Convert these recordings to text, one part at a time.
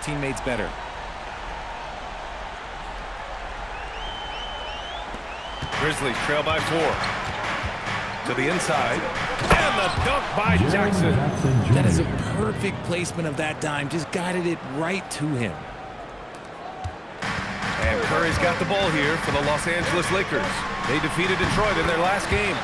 teammates better. Grizzlies trail by 4. To the inside. And the dunk by Jackson. That is a perfect placement of that dime. Just guided it right to him. And Curry's got the ball here for the Los Angeles Lakers. They defeated Detroit in their last game.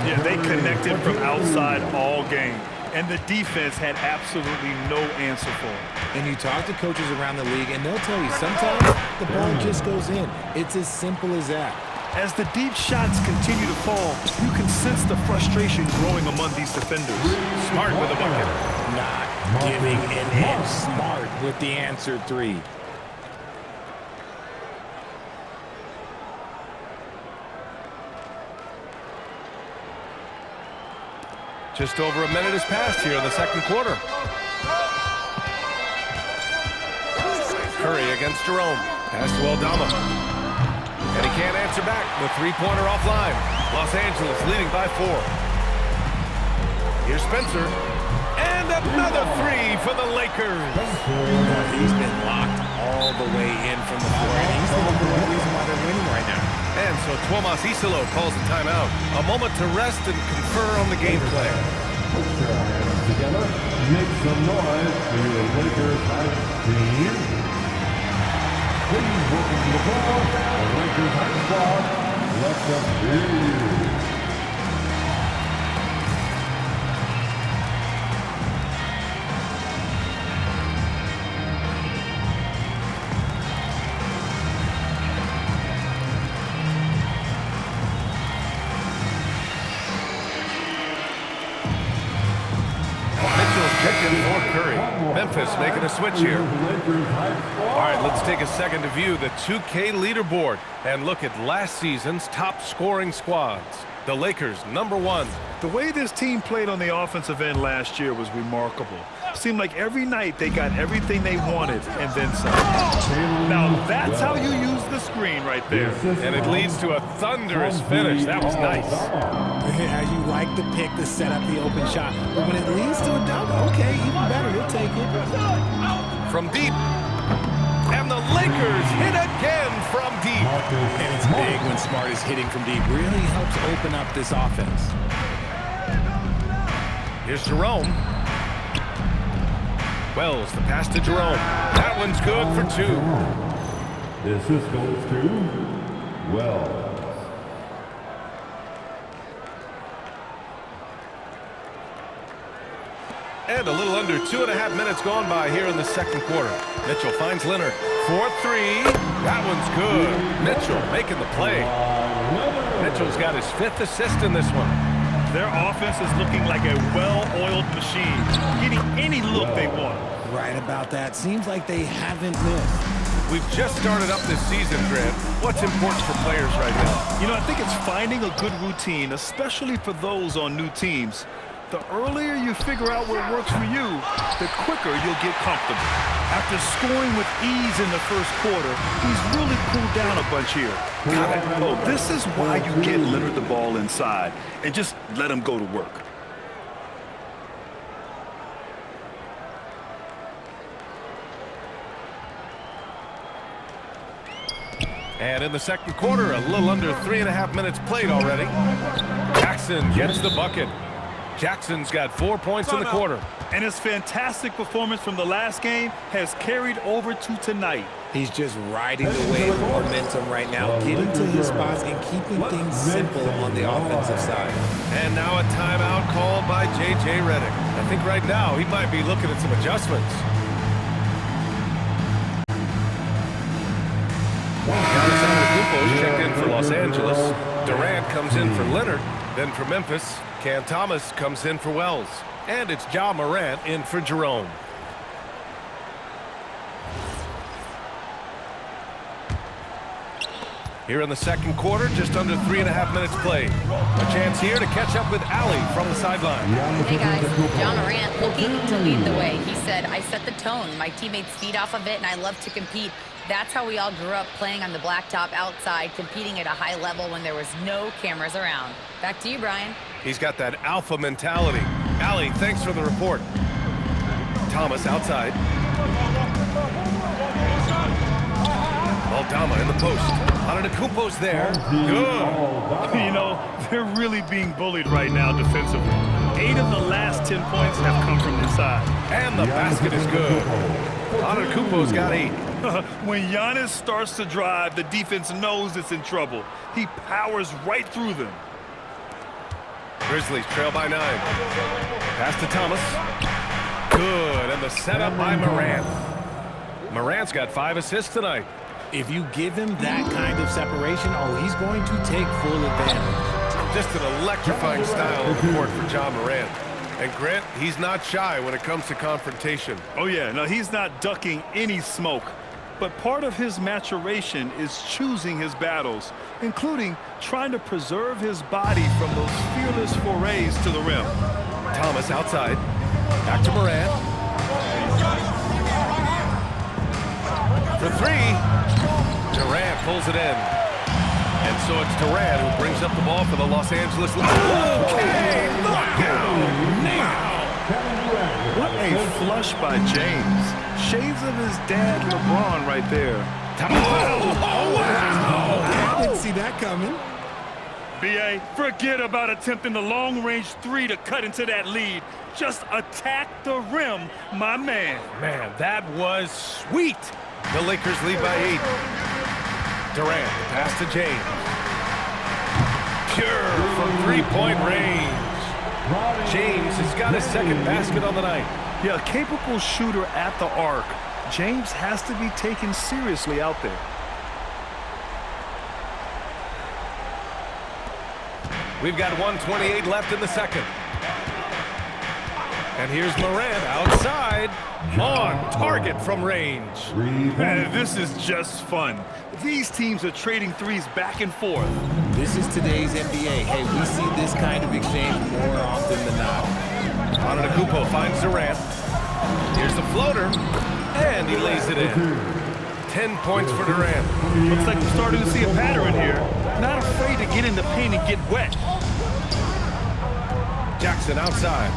Yeah, they connected from outside all game. And the defense had absolutely no answer for it. And you talk to coaches around the league, and they'll tell you sometimes the ball just goes in. It's as simple as that. As the deep shots continue to fall, you can sense the frustration growing among these defenders. Smart with a bucket. Not giving an inch. Smart with the answered three. Just over a minute has passed here in the second quarter. Curry against Jerome. Pass to Aldama. And he can't answer back. The three-pointer offline. Los Angeles leading by 4. Here's Spencer. And another three for the Lakers. He's been locked all the way in from the floor, and he's the number one reason why they're winning right now. And so Tuomas Isilo calls a timeout. A moment to rest and confer on the game plan. Put your hands together. Make some noise for your Lakers hype team. Please welcome to the ball, the Lakers hype squad. Let them hear you. Memphis making a switch here. All right, let's take a second to view the 2K leaderboard and look at last season's top scoring squads. The Lakers, number 1. The way this team played on the offensive end last year was remarkable. Seemed like every night they got everything they wanted and then some. Now that's how you use the screen right there. And it leads to a thunderous finish. That was nice. As you like to pick to set up the open shot. But when it leads to a dunk, okay, even better, he'll take it. From deep. And the Lakers hit again from deep. And it's big when Smart is hitting from deep. Really helps open up this offense. Here's Jerome. Wells, the pass to Jerome. That one's good for 2. This goes to Wells. And a little under 2.5 minutes gone by here in the second quarter. Mitchell finds Leonard. 4-3. That one's good. Mitchell making the play. Mitchell's got his 5th assist in this one. Their offense is looking like a well-oiled machine, getting any look they want. Right about that. Seems like they haven't missed. We've just started up this season, Grant. What's important for players right now? You know, I think it's finding a good routine, especially for those on new teams. The earlier you figure out what works for you, the quicker you'll get comfortable. After scoring with ease in the first quarter, he's really cooled down a bunch here. Oh, this is why you get Leonard the ball inside and just let him go to work. And in the second quarter, a little under 3.5 minutes played already. Jackson gets the bucket. Jackson's got 4 points in the quarter. And his fantastic performance from the last game has carried over to tonight. He's just riding the wave of momentum right now, getting to his spots and keeping things simple on the offensive side. And now a timeout called by J.J. Redick. I think right now he might be looking at some adjustments. Giannis Antetokounmpo checked in for Los Angeles. Durant comes in for Leonard. Then for Memphis, Cam Thomas comes in for Wells. And it's Ja Morant in for Jerome. Here in the second quarter, just under 3.5 minutes played. A chance here to catch up with Allie from the sideline. Hey guys, Ja Morant looking to lead the way. He said, I set the tone. My teammates feed off of it and I love to compete. That's how we all grew up, playing on the blacktop outside, competing at a high level when there was no cameras around. Back to you, Brian. He's got that alpha mentality. Allie, thanks for the report. Thomas outside. post. Antetokounmpo's there. Good. You know, they're really being bullied right now defensively. 8 of the last 10 points have come from inside. And the basket is good. Antetokounmpo's got 8. When Giannis starts to drive, the defense knows it's in trouble. He powers right through them. Grizzlies trail by 9. Pass to Thomas. Good, and the setup by Morant. Morant's got 5 assists tonight. If you give him that kind of separation, he's going to take full advantage. Just an electrifying style on the court for John Morant. And Grant, he's not shy when it comes to confrontation. Oh yeah, no, he's not ducking any smoke. But part of his maturation is choosing his battles, including trying to preserve his body from those fearless forays to the rim. Thomas outside. Back to Morant. For 3. Durant pulls it in. And so it's Durant who brings up the ball for the Los Angeles Lakers. Okay, knockdown. Now. What a flush by James. Shades of his dad, LeBron, right there. Oh, wow. I didn't see that coming. B.A., forget about attempting the long-range 3 to cut into that lead. Just attack the rim, my man. Man, that was sweet. The Lakers lead by 8. Durant, pass to James. Pure from 3-point range. James has got his second basket on the night. Yeah, a capable shooter at the arc. James has to be taken seriously out there. We've got 1:28 left in the second. And here's Morant outside. On target from range. Man, this is just fun. These teams are trading threes back and forth. This is today's NBA. Hey, we see this kind of exchange more often than not. Antetokounmpo finds Durant. Here's the floater. And he lays it in. 10 points for Durant. Looks like we're starting to see a pattern here. Not afraid to get in the paint and get wet. Jackson outside.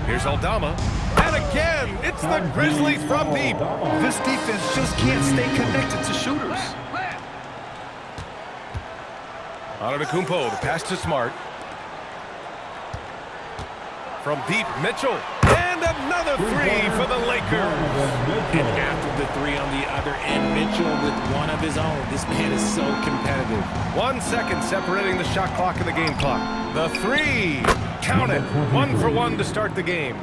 Here's Aldama. And again, it's the Grizzlies from deep. This defense just can't stay connected to shooters. Antetokounmpo, the pass to Smart. From deep, Mitchell. And another 3 for the Lakers. And after the 3 on the other end, Mitchell with one of his own. This man is so competitive. 1 second separating the shot clock and the game clock. The 3. Count it. 1 for 1 to start the game.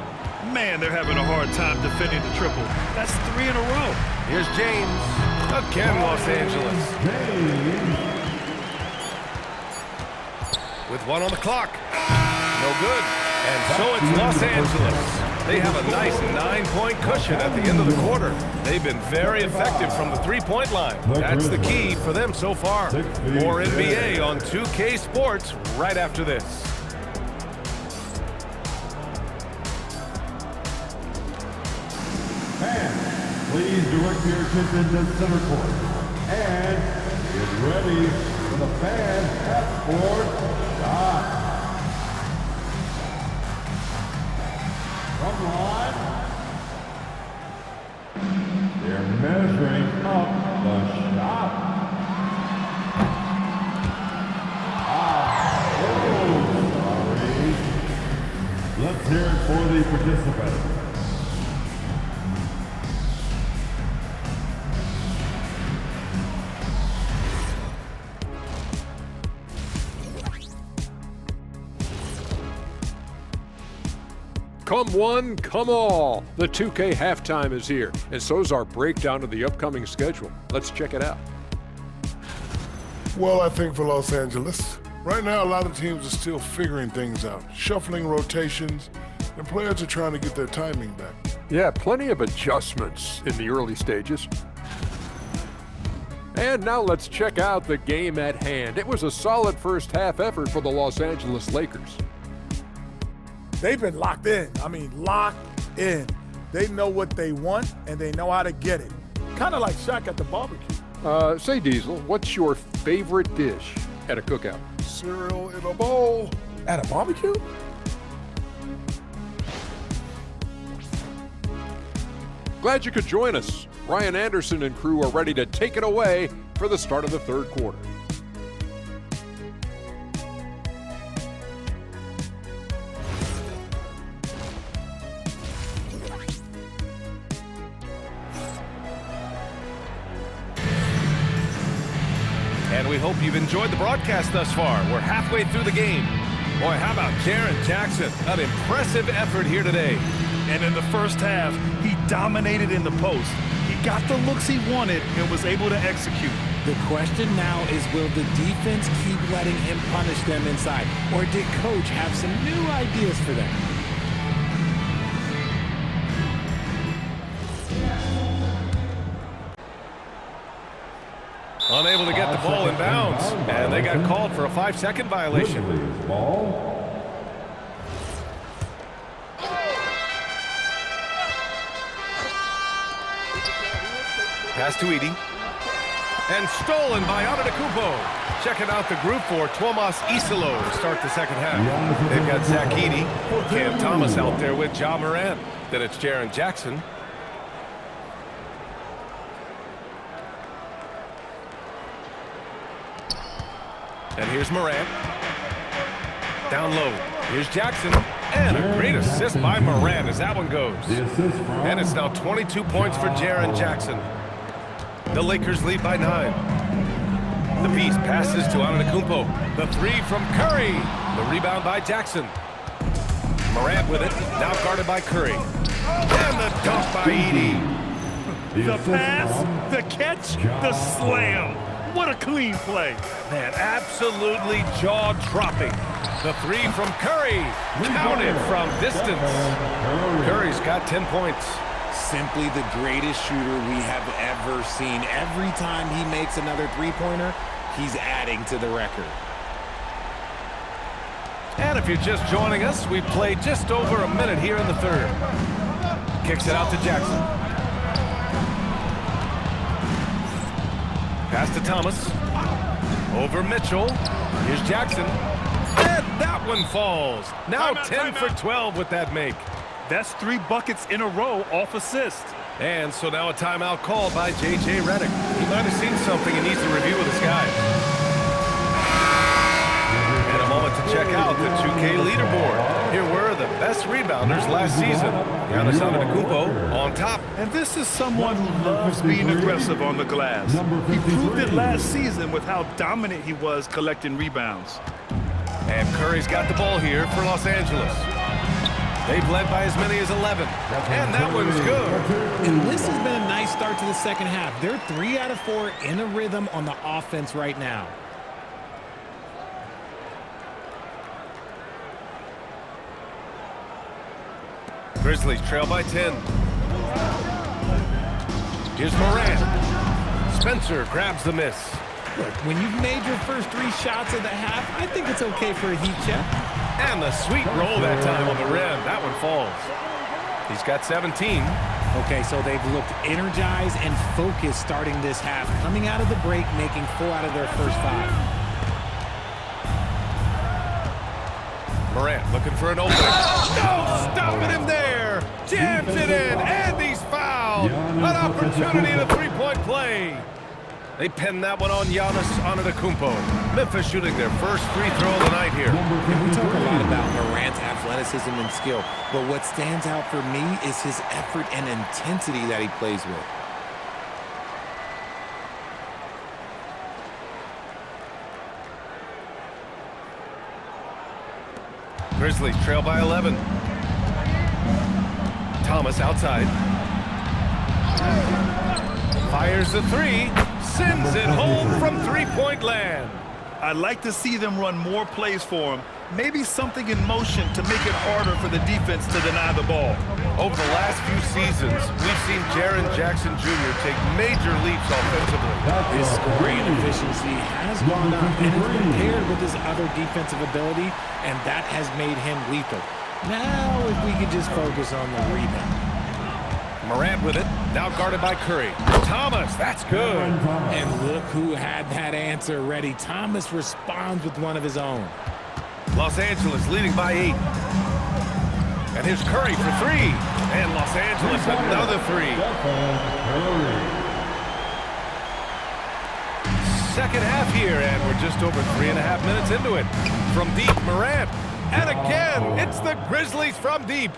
Man, they're having a hard time defending the triple. That's 3 in a row. Here's James. Again, Los Angeles. With 1 on the clock. No good. And so it's Los Angeles. They have a nice 9-point cushion at the end of the quarter. They've been very effective from the 3-point line. That's the key for them so far. More NBA on 2K Sports right after this. Fans, please direct your attention to center court. And get ready for the fan half-court shot. From line, they're measuring up the shot. Sorry. Let's hear it for the participants. Come one, come all. The 2K halftime is here, and so is our breakdown of the upcoming schedule. Let's check it out. Well, I think for Los Angeles, right now a lot of teams are still figuring things out, shuffling rotations, and players are trying to get their timing back. Yeah, plenty of adjustments in the early stages. And now let's check out the game at hand. It was a solid first half effort for the Los Angeles Lakers. They've been locked in. I mean, locked in. They know what they want, and they know how to get it. Kind of like Shaq at the barbecue. Say, Diesel, what's your favorite dish at a cookout? Cereal in a bowl. At a barbecue? Glad you could join us. Ryan Anderson and crew are ready to take it away for the start of the third quarter. And we hope you've enjoyed the broadcast thus far. We're halfway through the game. Boy, how about Jaren Jackson? An impressive effort here today. And in the first half, he dominated in the post. He got the looks he wanted and was able to execute. The question now is, will the defense keep letting him punish them inside? Or did Coach have some new ideas for them? Unable to get the ball in bounds. And they got called for a 5-second violation. Ball. Pass to Edey. And stolen by Antetokounmpo. Checking out the group for Tuomas Isilo to start the second half. They've got Zach Edey, Cam Thomas out there with Ja Morant. Then it's Jaren Jackson. And here's Morant. Down low. Here's Jackson. And a great assist by Morant as that one goes. And it's now 22 points for Jaren Jackson. The Lakers lead by 9. The Beast passes to Antetokounmpo. The three from Curry. The rebound by Jackson. Morant with it. Now guarded by Curry. And the dunk by Edey. The pass, the catch, the slam. What a clean play. Man, absolutely jaw-dropping. The three from Curry. Counted from distance. Curry's got 10 points. Simply the greatest shooter we have ever seen. Every time he makes another three-pointer, he's adding to the record. And if you're just joining us, we've played just over a minute here in the third. Kicks it out to Jackson. Pass to Thomas. Over Mitchell. Here's Jackson. And that one falls. Now 10 for 12 with that make. That's 3 buckets in a row off assist. And so now a timeout called by J.J. Redick. He might have seen something and needs to review with his guys. And a moment to check out the 2K leaderboard. Here were the best rebounders last season. Giannis Antetokounmpo on top. And this is someone who loves being aggressive on the glass. He proved it last season with how dominant he was collecting rebounds. And Curry's got the ball here for Los Angeles. They've led by as many as 11. And that one's good. And this has been a nice start to the second half. They're 3 out of 4 in a rhythm on the offense right now. Grizzlies trail by 10. Here's Morant. Spencer grabs the miss. Look, when you've made your first 3 shots of the half, I think it's okay for a heat check. And the sweet roll that time on the rim. That one falls. He's got 17. Okay, so they've looked energized and focused starting this half, coming out of the break, making 4 out of their first 5. Morant looking for an opening. No, stopping him there. Jams it in, and he's fouled. An opportunity in a three-point play. They pinned that one on Giannis Antetokounmpo. Memphis shooting their first free throw of the night here. And we talk a lot about Morant's athleticism and skill, but what stands out for me is his effort and intensity that he plays with. Grizzlies trail by 11. Thomas outside. Fires the three. Sends it home from three-point land. I'd like to see them run more plays for him. Maybe something in motion to make it harder for the defense to deny the ball. Over the last few seasons, we've seen Jaren Jackson Jr. take major leaps offensively. His scoring efficiency has gone up and has been paired with his other defensive ability, and that has made him lethal. Now, if we could just focus on the rebound. Morant with it, now guarded by Curry. Thomas, that's good. And look who had that answer ready. Thomas responds with one of his own. Los Angeles leading by 8. And here's Curry for 3. And Los Angeles, another three. Second half here, and we're just over 3.5 minutes into it. From deep, Morant. And again, it's the Grizzlies from deep.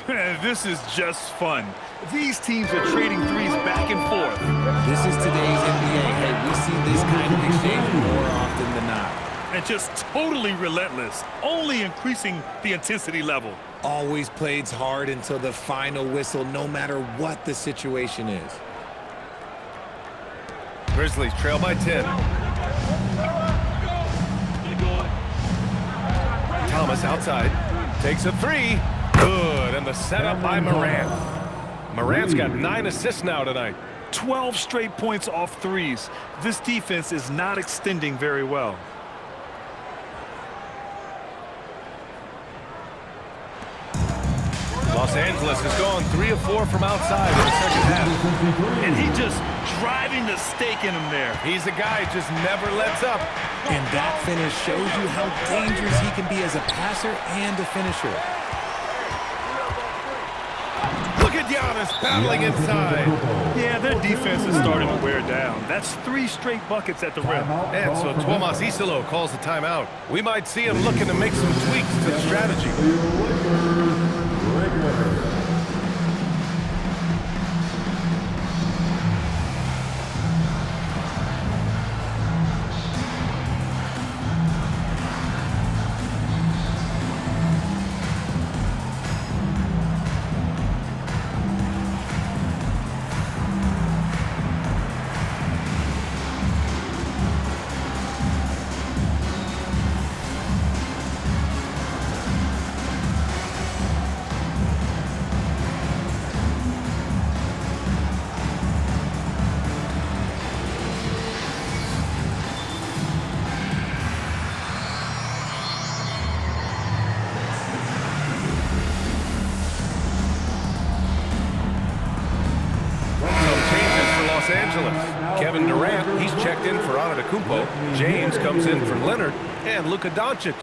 This is just fun. These teams are trading threes back and forth. This is today's NBA. Hey, we see this kind of exchange more often than not. And just totally relentless, only increasing the intensity level. Always plays hard until the final whistle, no matter what the situation is. Grizzlies trail by 10. Thomas outside. Takes a three. Good. And the setup by Morant. Morant's got 9 assists now tonight. 12 straight points off threes. This defense is not extending very well. Los Angeles has gone 3 of 4 from outside in the second half. And he just driving the stake in him there. He's a guy who just never lets up. And that finish shows you how dangerous he can be as a passer and a finisher. Look at Giannis battling inside. Yeah, their defense is starting to wear down. That's 3 straight buckets at the rim. And so Tomas Isolo calls the timeout. We might see him looking to make some tweaks to the strategy. Los Angeles. Kevin Durant, he's checked in for Antetokounmpo. James comes in for Leonard. And Luka Doncic.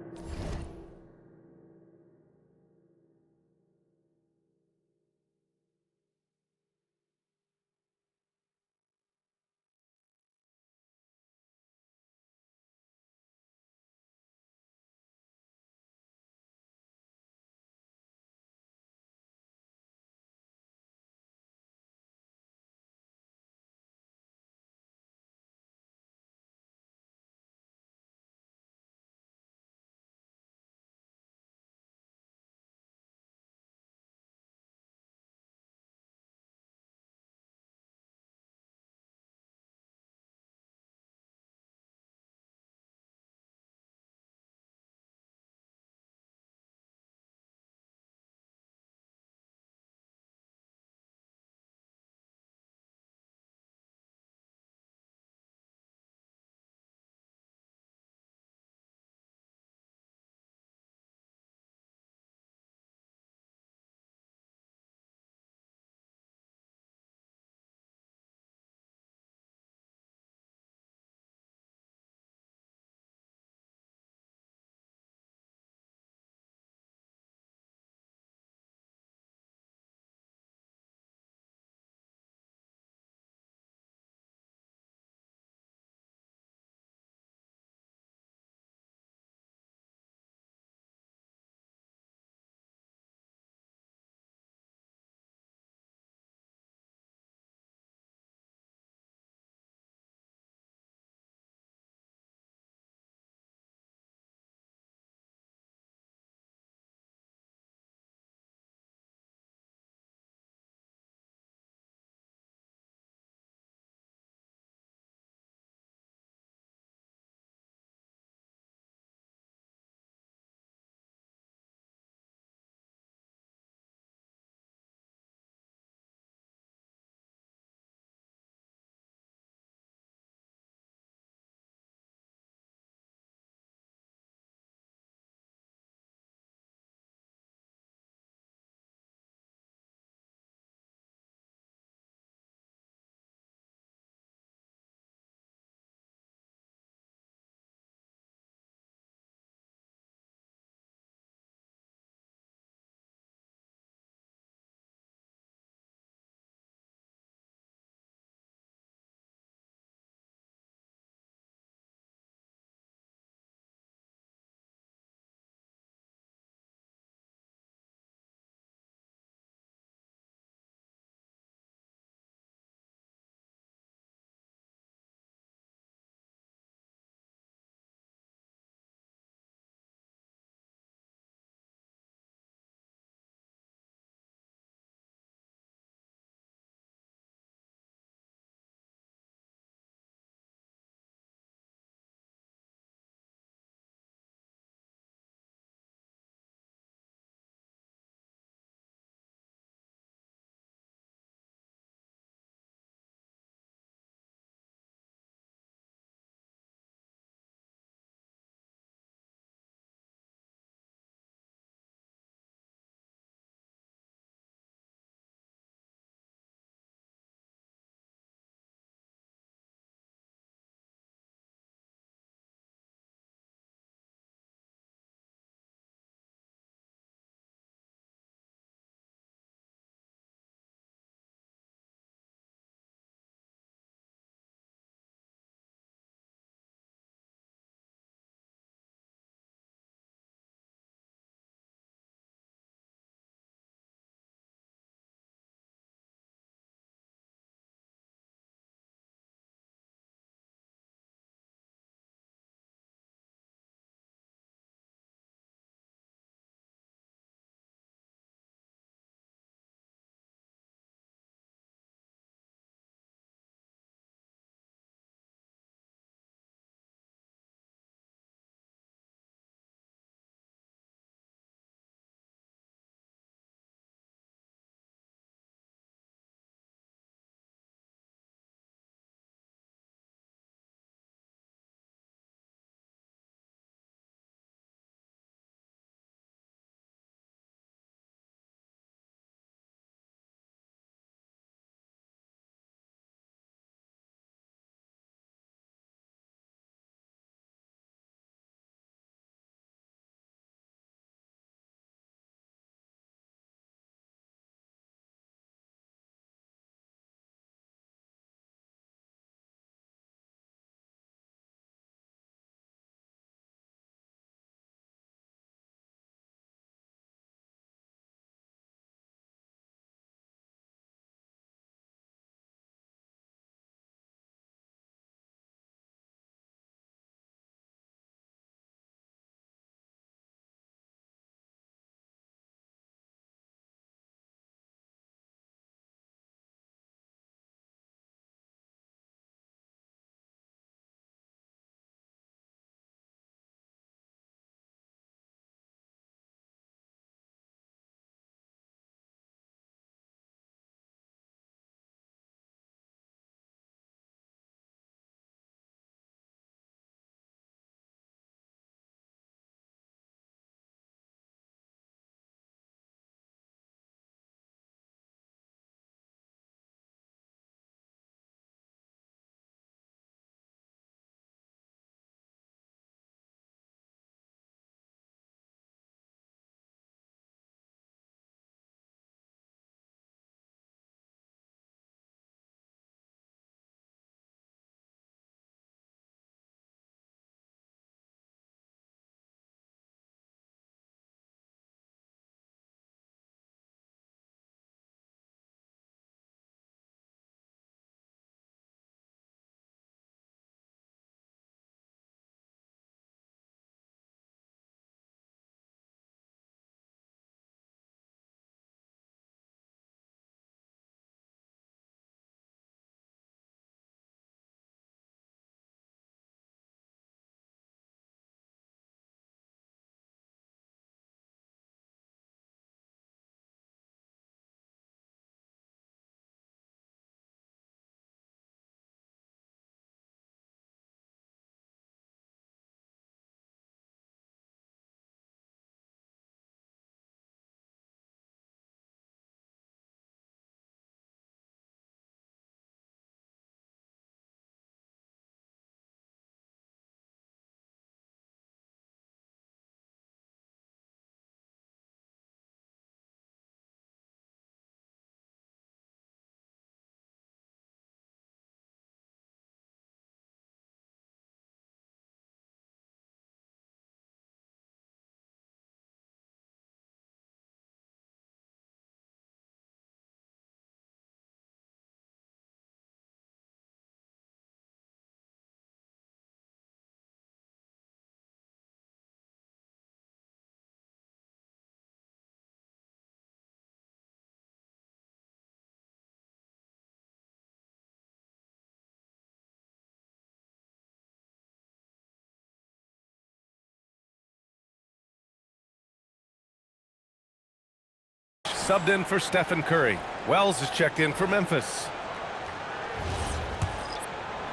subbed in for Stephen Curry. Wells is checked in for Memphis.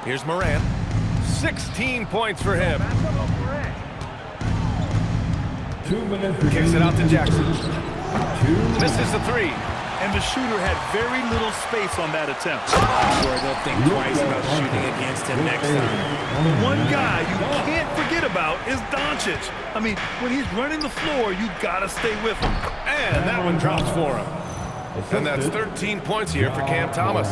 Here's Morant. 16 points for him. 2 minutes. Kicks it out to Jackson. Misses the three. And the shooter had very little space on that attempt. I'm sure they'll think twice about shooting against him next time. One guy you can't forget about is Doncic. I mean, when he's running the floor, you gotta stay with him. And that one drops for him. And that's 13 points here for Cam Thomas.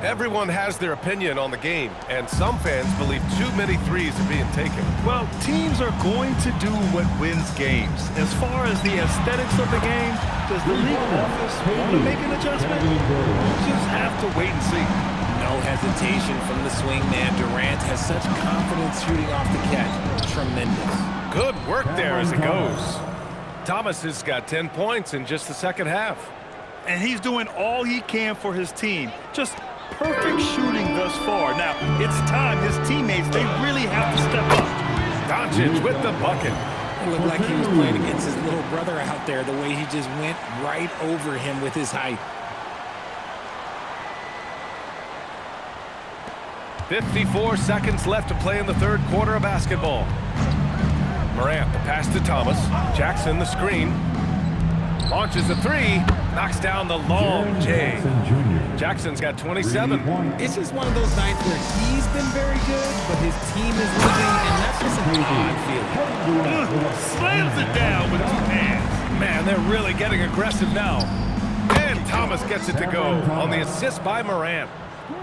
Everyone has their opinion on the game, and some fans believe too many threes are being taken. Well, teams are going to do what wins games. As far as the aesthetics of the game, does the league office want to make an adjustment? We'll just have to wait and see. No hesitation from the swing man. Durant has such confidence shooting off the catch. Tremendous. Good work there as it goes. Thomas has got 10 points in just the second half. And he's doing all he can for his team. Just perfect shooting thus far. Now, it's time his teammates, they really have to step up. Doncic with the bucket. It looked like he was playing against his little brother out there, the way he just went right over him with his height. 54 seconds left to play in the third quarter of basketball. Morant, the pass to Thomas. Jackson, the screen. Launches a three. Knocks down the long J. Jackson's got 27. It's just one of those nights where he's been very good, but his team is losing, and that's just an odd feeling. Slams it down with two hands. Man, they're really getting aggressive now. And Thomas gets it to go on the assist by Morant.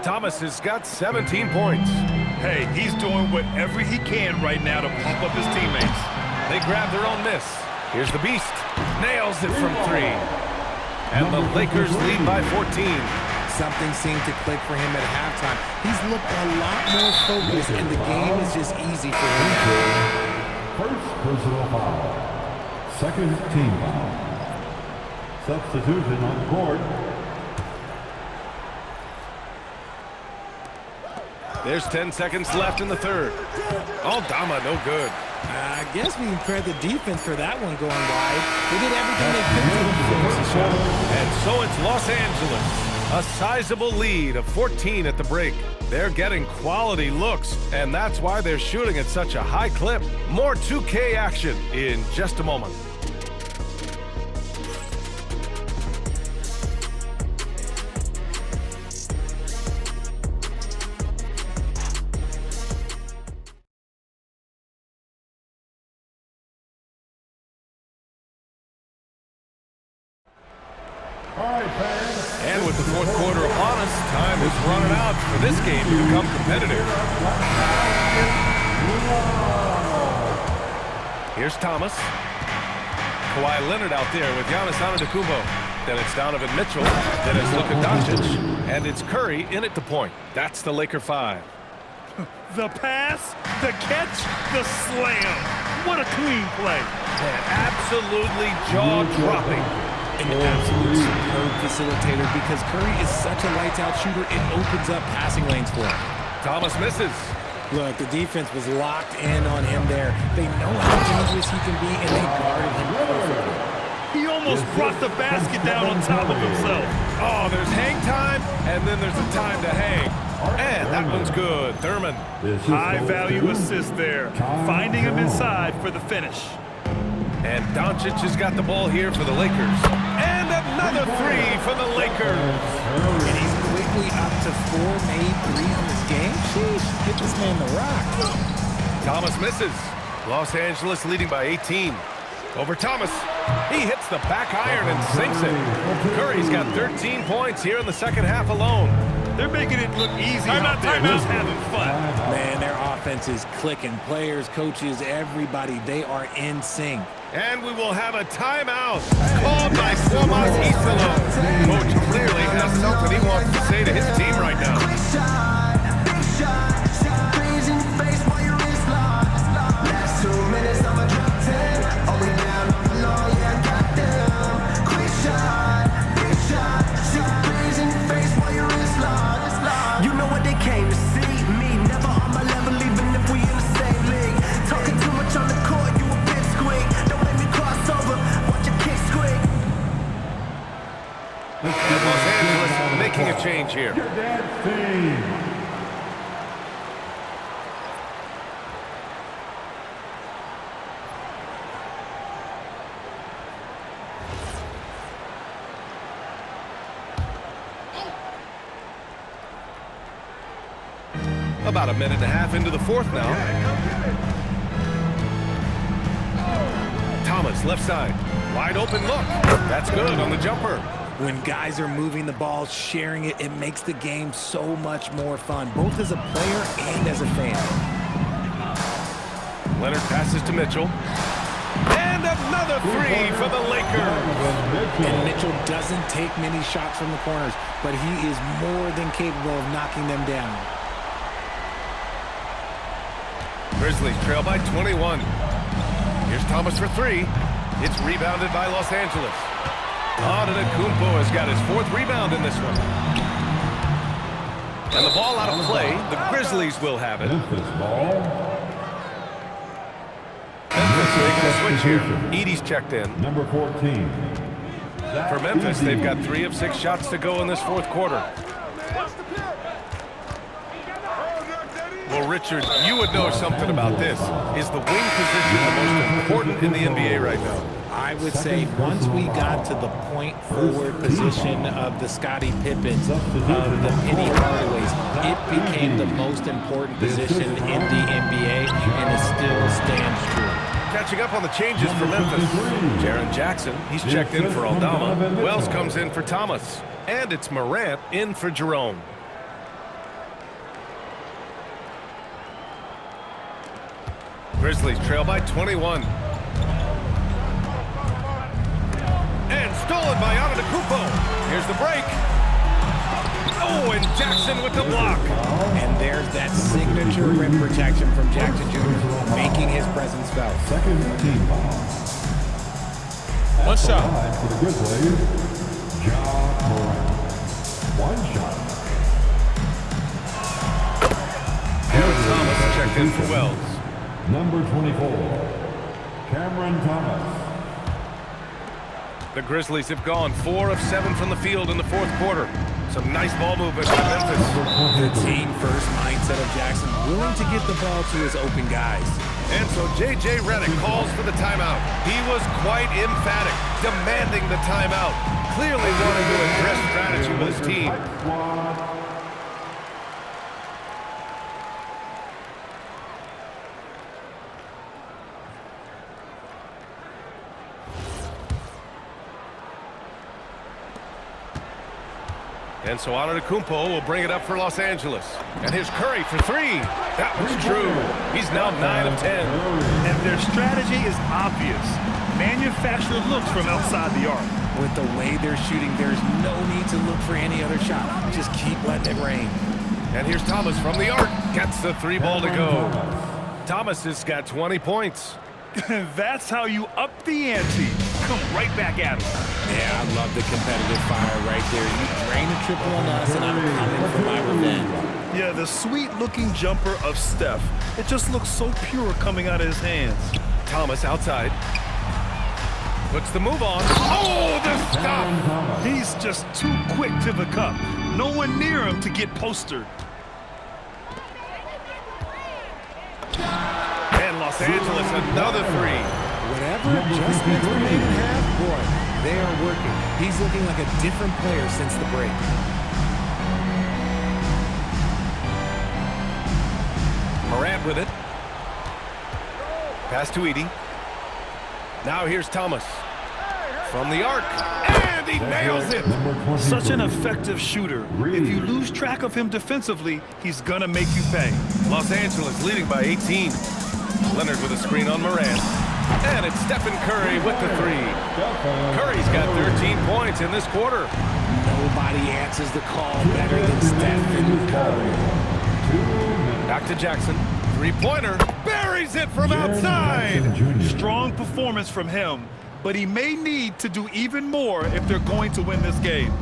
Thomas has got 17 points. Hey, he's doing whatever he can right now to pump up his teammates. They grab their own miss. Here's the Beast. Nails it from three. And the Lakers lead by 14. Something seemed to click for him at halftime. He's looked a lot more focused, and the game is just easy for him. First personal foul. Second team foul. Substitution on the court. There's 10 seconds left in the third. Aldama, no good. I guess we can credit the defense for that one going wide. They did everything they could to force a shot. And so it's Los Angeles. A sizable lead of 14 at the break. They're getting quality looks, and that's why they're shooting at such a high clip. More 2K action in just a moment. And with the fourth quarter upon us, time is running out for this game to become competitive. Here's Thomas. Kawhi Leonard out there with Giannis Antetokounmpo. Then it's Donovan Mitchell. Then it's Luka Doncic. And it's Curry in at the point. That's the Laker 5. The pass, the catch, the slam. What a clean play. Man, absolutely jaw-dropping. An absolute superb facilitator because Curry is such a lights-out shooter, it opens up passing lanes for him. Thomas misses. Look, the defense was locked in on him there. They know how dangerous he can be, and they guarded him perfectly. He almost brought the basket down on top of himself. Oh, there's hang time, and then there's a time to hang. And that one's good. Thurman. High-value assist there, finding him inside for the finish. And Doncic has got the ball here for the Lakers. And another three for the Lakers. And he's quickly up to 4 made threes in this game. Sheesh, get this man the rock. Thomas misses. Los Angeles leading by 18. Over Thomas. He hits the back iron and sinks it. Curry's got 13 points here in the second half alone. They're making it look easy out there, just having fun. Man, their offense is clicking. Players, coaches, everybody, they are in sync. And we will have a timeout called by Tomas Isolo. Coach clearly has something he wants to say to his team right now. You know what they came to see? Me, never on my level, even if we in the same league. Talking too much on the court, you a pipsqueak. Don't make me cross over, watch your kick squeak. making a change here. Your dad's team. About a minute and a half into the fourth now. Thomas, left side. Wide open look. That's good on the jumper. When guys are moving the ball, sharing it, it makes the game so much more fun, both as a player and as a fan. Leonard passes to Mitchell. And another three for the Lakers. And Mitchell doesn't take many shots from the corners, but he is more than capable of knocking them down. Grizzlies trail by 21. Here's Thomas for three. It's rebounded by Los Angeles. Antetokounmpo has got his fourth rebound in this one. And the ball out of play. The Grizzlies will have it. Memphis ball. Memphis making a switch here. Edey's checked in. Number 14. For Memphis, they've got 3 of 6 shots to go in this fourth quarter. Well, Richard, you would know something about this. Is the wing position the most important in the NBA right now? I would say once we got to the point forward position of the Scottie Pippens, of the Penny Hardaways, it became the most important position in the NBA, and it still stands true. Catching up on the changes for Memphis. Jaren Jackson, he's checked in for Aldama. Wells comes in for Thomas. And it's Morant in for Jerome. Grizzlies trail by 21. And stolen by Antetokounmpo. Here's the break. Oh, and Jackson with the block. And there's that signature rim protection from Jackson Jr., making his presence felt. Second team foul. One shot. For the Grizzlies, John Morant. One shot. Aaron Thomas checked in for Wells. Number 24, Cameron Thomas. The Grizzlies have gone 4 of 7 from the field in the fourth quarter. Some nice ball movement by Memphis. The team-first mindset of Jackson, willing to get the ball to his open guys. And so J.J. Redick calls for the timeout. He was quite emphatic, demanding the timeout. Clearly wanting to address strategy with his team. And so Antetokounmpo will bring it up for Los Angeles. And here's Curry for three. That was true. He's now 9 of 10. And their strategy is obvious. Manufacture looks from outside the arc. With the way they're shooting, there's no need to look for any other shot. Just keep letting it rain. And here's Thomas from the arc. Gets the 3 ball to go. Thomas has got 20 points. That's how you up the ante. Come right back at him. Yeah, I love the competitive fire right there. You drain a triple on us, and I'm coming for my revenge. Yeah, the sweet-looking jumper of Steph. It just looks so pure coming out of his hands. Thomas outside. Puts the move on. Oh, the stop! He's just too quick to the cup. No one near him to get postered. And Los Angeles, another 3. Whatever adjustments we made in half, boy, they are working. He's looking like a different player since the break. Morant with it. Pass to Edey. Now here's Thomas. From the arc. And he nails it. Such an effective shooter. If you lose track of him defensively, he's gonna make you pay. Los Angeles leading by 18. Leonard with a screen on Morant. And it's Stephen Curry with the 3. Curry's got 13 points in this quarter. Nobody answers the call better than Stephen Curry. Back to Jackson. 3-pointer. Buries it from outside. Strong performance from him, but he may need to do even more if they're going to win this game.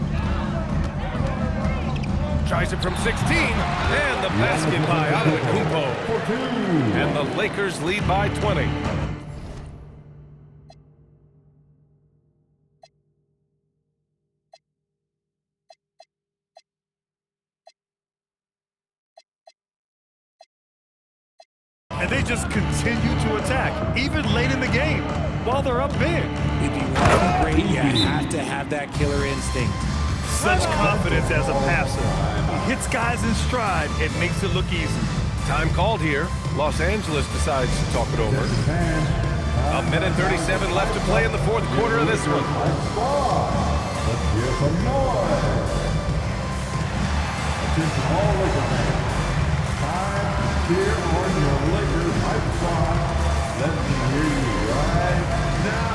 Tries it from 16. And the basket by Antetokounmpo. And the Lakers lead by 20. And they just continue to attack, even late in the game, while they're up big. If you want to be great, you have to have that killer instinct. Such confidence as a passer. He hits guys in stride and makes it look easy. Time called here. Los Angeles decides to talk it over. A minute 37 left to play in the fourth quarter of this one. Let's hear some noise. Attention all Lakers fans. Time to cheer on your Lakers hype squad. Let me hear you right now.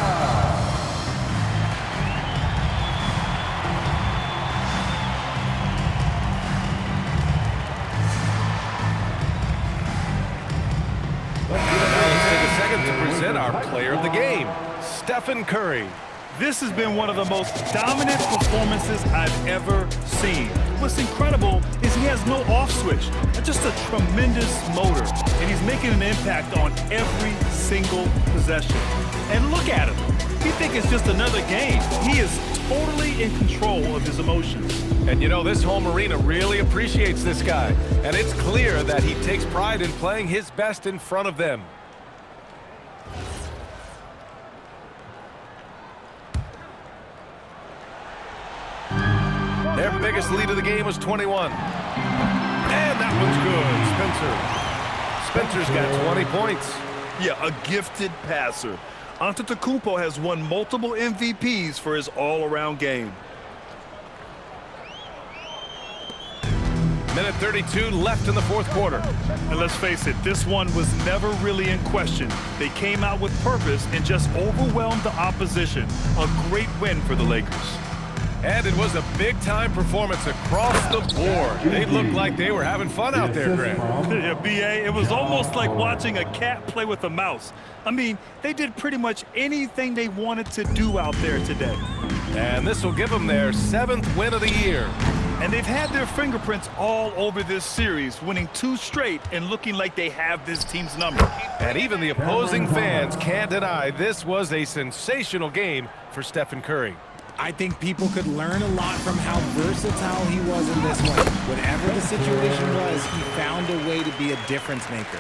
To present our player of the game, Stephen Curry. This has been one of the most dominant performances I've ever seen. What's incredible is he has no off switch, just a tremendous motor, and he's making an impact on every single possession. And look at him. You think it's just another game. He is totally in control of his emotions. And you know, this home arena really appreciates this guy, and it's clear that he takes pride in playing his best in front of them. Their biggest lead of the game was 21. And that one's good. Spencer's got 20 points. Yeah, a gifted passer. Antetokounmpo has won multiple MVPs for his all-around game. Minute 32 left in the fourth quarter. And let's face it, this one was never really in question. They came out with purpose and just overwhelmed the opposition. A great win for the Lakers. And it was a big-time performance across the board. They looked like they were having fun out there, Grant. Yeah, B.A., it was almost like watching a cat play with a mouse. I mean, they did pretty much anything they wanted to do out there today. And this will give them their 7th win of the year. And they've had their fingerprints all over this series, winning 2 straight and looking like they have this team's number. And even the opposing fans can't deny this was a sensational game for Stephen Curry. I think people could learn a lot from how versatile he was in this one. Whatever the situation was, he found a way to be a difference maker.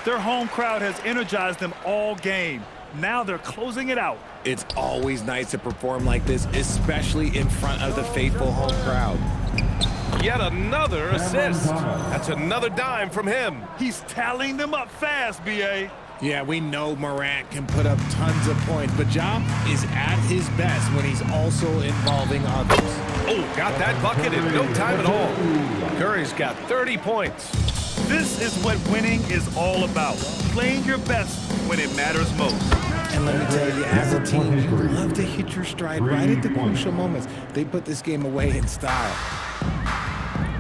Their home crowd has energized them all game. Now they're closing it out. It's always nice to perform like this, especially in front of the faithful home crowd. Yet another assist. That's another dime from him. He's tallying them up fast, B.A. Yeah, we know Morant can put up tons of points, but Ja is at his best when he's also involving others. Oh, got that bucket in no time at all. Curry's got 30 points. This is what winning is all about. Playing your best when it matters most. And let me tell you, as a team, you love to hit your stride right at the crucial moments. They put this game away in style.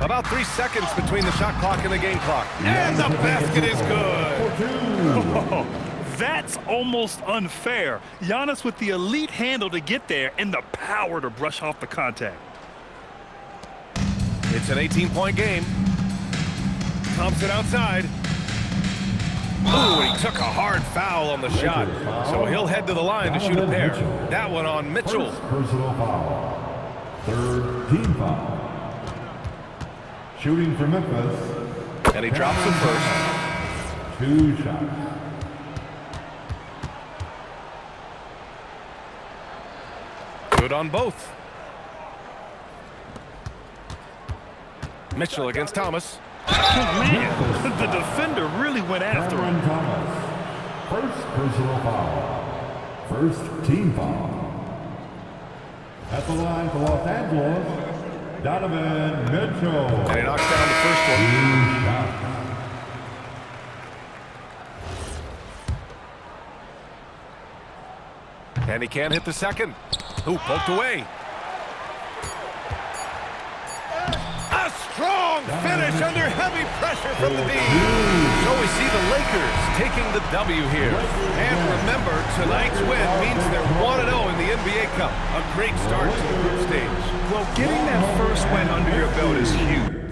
About 3 seconds between the shot clock and the game clock. And the basket is good. Oh, that's almost unfair. Giannis with the elite handle to get there and the power to brush off the contact. It's an 18-point game. Thompson outside. Ooh, he took a hard foul on the shot. So he'll head to the line to shoot a pair. That one on Mitchell. First personal foul. 3rd team foul. Shooting for Memphis. And he drops it first. 2 shots. Good on both. Mitchell against Thomas. Man, the defender really went after him. Thomas. First personal foul. 1st team foul. At the line for Los Angeles, Donovan Mitchell. And he knocks down the first one. And he can't hit the second. Ooh, poked away. A strong finish under heavy pressure from the D. So we see the Lakers taking the W here. And remember, tonight's win means they're 1-0 in the NBA Cup. A great start to the group stage. Well, getting that first win under your belt is huge.